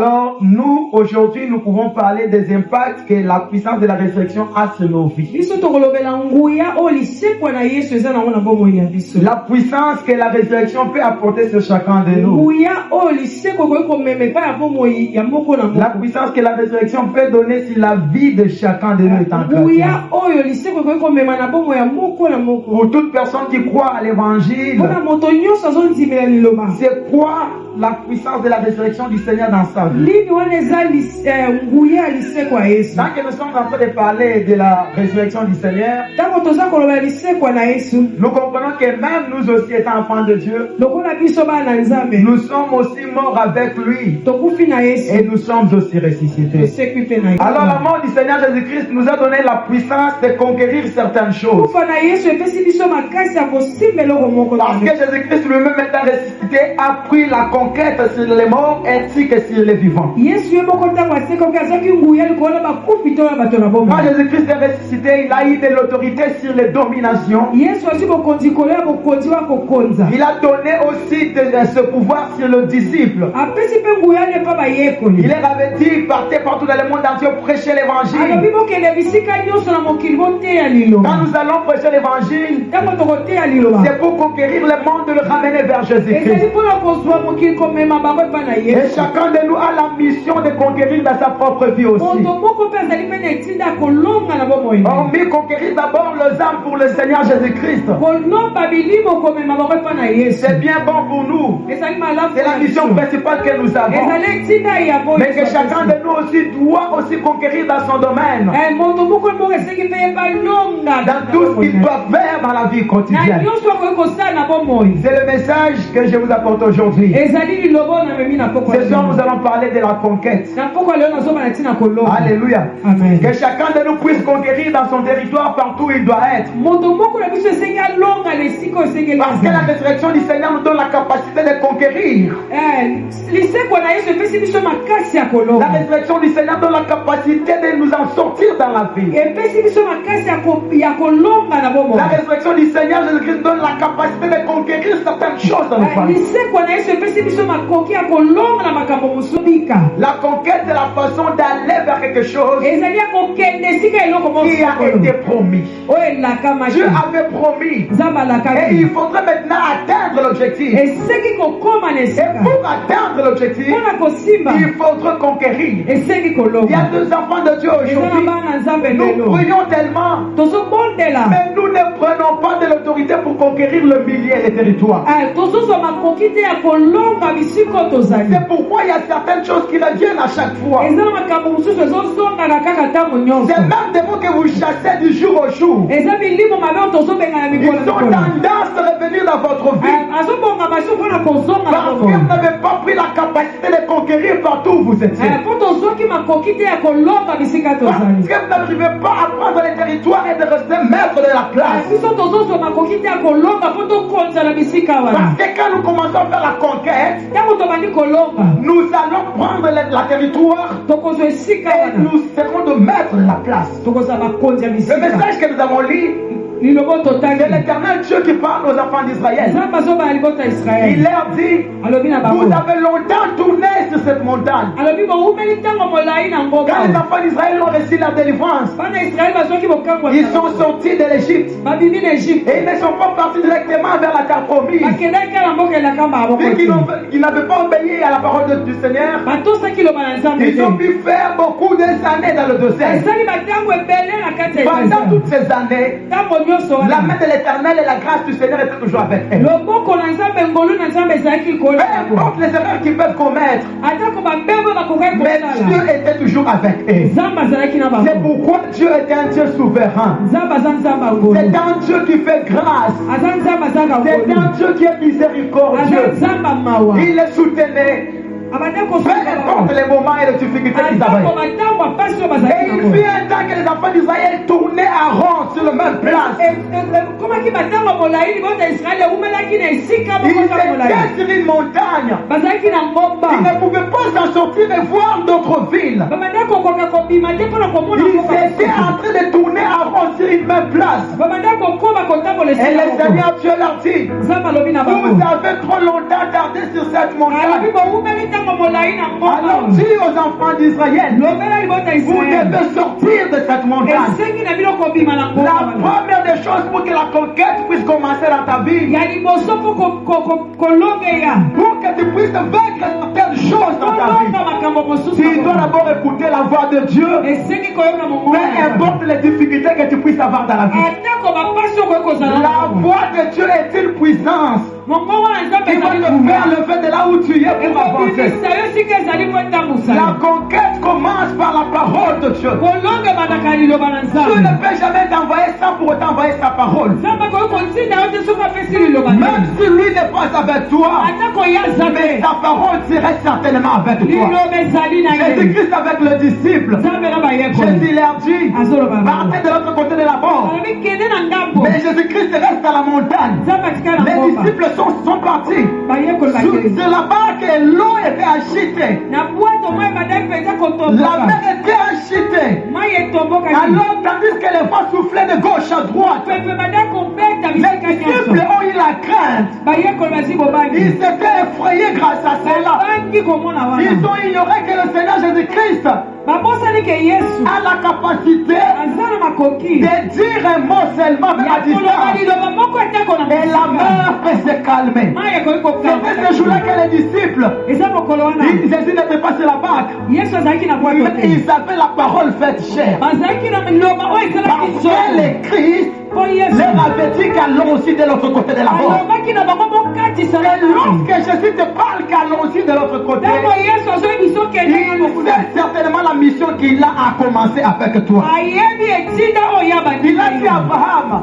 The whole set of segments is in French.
Alors, nous, aujourd'hui, nous pouvons parler des impacts que la puissance de la résurrection a sur nos vies. La puissance que la résurrection peut apporter sur chacun de nous. La puissance que la résurrection peut donner sur la vie de chacun de nous étant chrétien. Pour toute personne qui croit à l'évangile, c'est quoi la puissance de la résurrection du Seigneur dans sa vie? Tant que nous sommes en train de parler de la résurrection du Seigneur, nous comprenons que même nous aussi étant enfants de Dieu, nous sommes aussi morts avec lui et nous sommes aussi ressuscités. Alors la mort du Seigneur Jésus-Christ nous a donné la puissance de conquérir certaines choses. Parce que Jésus-Christ lui-même étant ressuscité a pris la conquête sur les morts ainsi que sur les vivants. Quand Jésus-Christ est ressuscité, il a eu de l'autorité sur les dominations. Il a donné aussi ce pouvoir sur le disciple. Il leur avait dit, partez partout dans le monde entier, prêchez l'évangile. Quand nous allons prêcher l'évangile, c'est pour conquérir le monde et le ramener vers Jésus-Christ. Et chacun de nous a la mission de conquérir dans sa propre vie aussi. Hormis conquérir d'abord les âmes pour le Seigneur Jésus-Christ. C'est bien bon pour nous. C'est la mission principale que nous avons. Mais que chacun de nous aussi doit aussi conquérir dans son domaine. Dans tout ce qu'il doit faire dans la vie quotidienne. C'est le message que je vous apporte aujourd'hui. Ce soir, nous allons parler de la conquête. Alléluia. Amen. Que chacun de nous puisse conquérir dans son territoire partout où il doit être. Parce que la résurrection du Seigneur nous donne la capacité de conquérir. La résurrection du Seigneur donne la capacité de nous en sortir dans la vie. La résurrection du Seigneur Jésus-Christ donne la capacité de conquérir certaines choses dans nos familles. La conquête, c'est la façon d'aller vers quelque chose qui a été promis. Dieu avait promis. Et il faudrait maintenant atteindre l'objectif. Et pour atteindre l'objectif, il faudrait conquérir. Il y a deux enfants de Dieu aujourd'hui. Nous prions tellement, mais nous ne prenons pas de l'autorité pour conquérir le milieu et les territoires. C'est pourquoi il y a certaines choses qui reviennent à chaque fois. C'est même des mots que vous chassez du jour au jour. Ils ont tendance à revenir dans votre vie. Parce que vous n'avez pas pris la capacité de conquérir partout où vous étiez. Parce que vous n'arrivez pas à prendre les territoires et de rester maître de la place. Parce que quand nous commençons à faire la conquête, nous allons prendre la territoire et nous serons de maître de la place. Le message que nous avons lu, c'est l'Éternel Dieu qui parle aux enfants d'Israël. Il leur dit, vous avez longtemps tourné sur cette montagne. Quand les enfants d'Israël ont reçu la délivrance, ils sont sortis de l'Égypte. Et ils ne sont pas partis directement vers la terre promise. Vu qu'ils n'avaient pas obéi à la parole du Seigneur, ils ont pu faire beaucoup d'années dans le désert. Pendant toutes ces années, la main de l'Éternel et la grâce du Seigneur étaient toujours avec eux. Peu importe les erreurs qu'ils peuvent commettre, mais Dieu était toujours avec eux. C'est pourquoi Dieu est un Dieu souverain. C'est un Dieu qui fait grâce. C'est un Dieu qui est miséricordieux. Il les soutenait. Peu importe les moments et les difficultés qu'ils avaient. Et il fut un temps que les enfants d'Israël tournaient à rond sur la même place. Ils étaient sur une montagne. Ils ne pouvaient pas s'en sortir et voir d'autres villes. Ils étaient en train de tourner à rond sur une même place. Et le Seigneur Dieu leur dit, vous avez trop longtemps tardé sur cette montagne. Alors dis aux enfants d'Israël, vous devez sortir de cette montagne. La première des choses pour que la conquête puisse commencer dans ta vie, pour que tu puisses vaincre certaines choses dans ta vie, tu dois d'abord écouter la voix de Dieu. Peu importe les difficultés que tu puisses avoir dans la vie, la voix de Dieu est une puissance qui va te faire lever de là où tu es pour avancer. La conquête commence par la parole de Dieu. Dieu ne peut jamais t'envoyer sans pour autant envoyer sa parole. Même si lui n'est pas avec toi, mais sa parole serait certainement avec toi. Jésus-Christ avec le disciple, Jésus leur dit, partez de l'autre côté de la mort. Mais Jésus-Christ reste à la montagne. Les disciples sont partis sur la barque et l'eau était agitée. La mer était agitée. Alors tandis que les vents soufflaient de gauche à droite, les disciples ont eu la crainte. Ils s'étaient effrayés grâce à cela. Ils ont ignoré que le Seigneur Jésus-Christ a la capacité de dire un mot seulement même à distance et la mer peut se calmer. C'était ce jour-là que les disciples, Jésus n'était pas sur la barque, mais ils avaient la parole faite chair. Parce que les Christ leur avait dit qu'allons aussi de l'autre côté de la mort. Et lorsque Jésus te parle qu'allons aussi de l'autre côté, il sait certainement la mission qu'il a commencé avec toi. Il a dit à Abraham,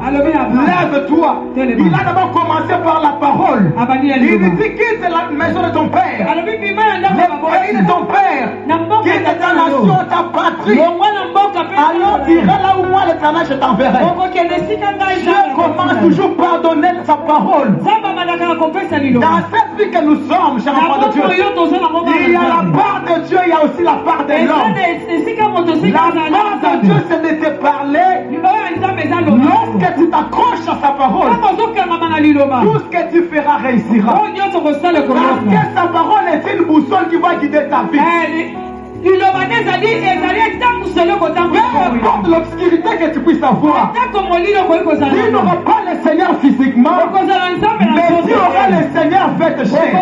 lève-toi. Il a d'abord commencé par la parole. Il lui dit, quitte la maison de ton père, le pays de ton père, quitte ta nation, ta patrie. Alors tu iras là où moi l'Éternel je t'enverrai. Dieu commence toujours par donner sa parole. Dans cette vie que nous sommes, chers enfants de Dieu, il y a la part de Dieu, il y a aussi la part de l'homme. La part de Dieu, c'est de te parler. Lorsque tu t'accroches à sa parole, tout ce que tu feras réussira. Parce que sa parole est une boussole qui va guider ta vie. Peu importe l'obscurité que tu puisses avoir, tu n'auras pas le Seigneur physiquement, mais tu auras le Seigneur fait chair.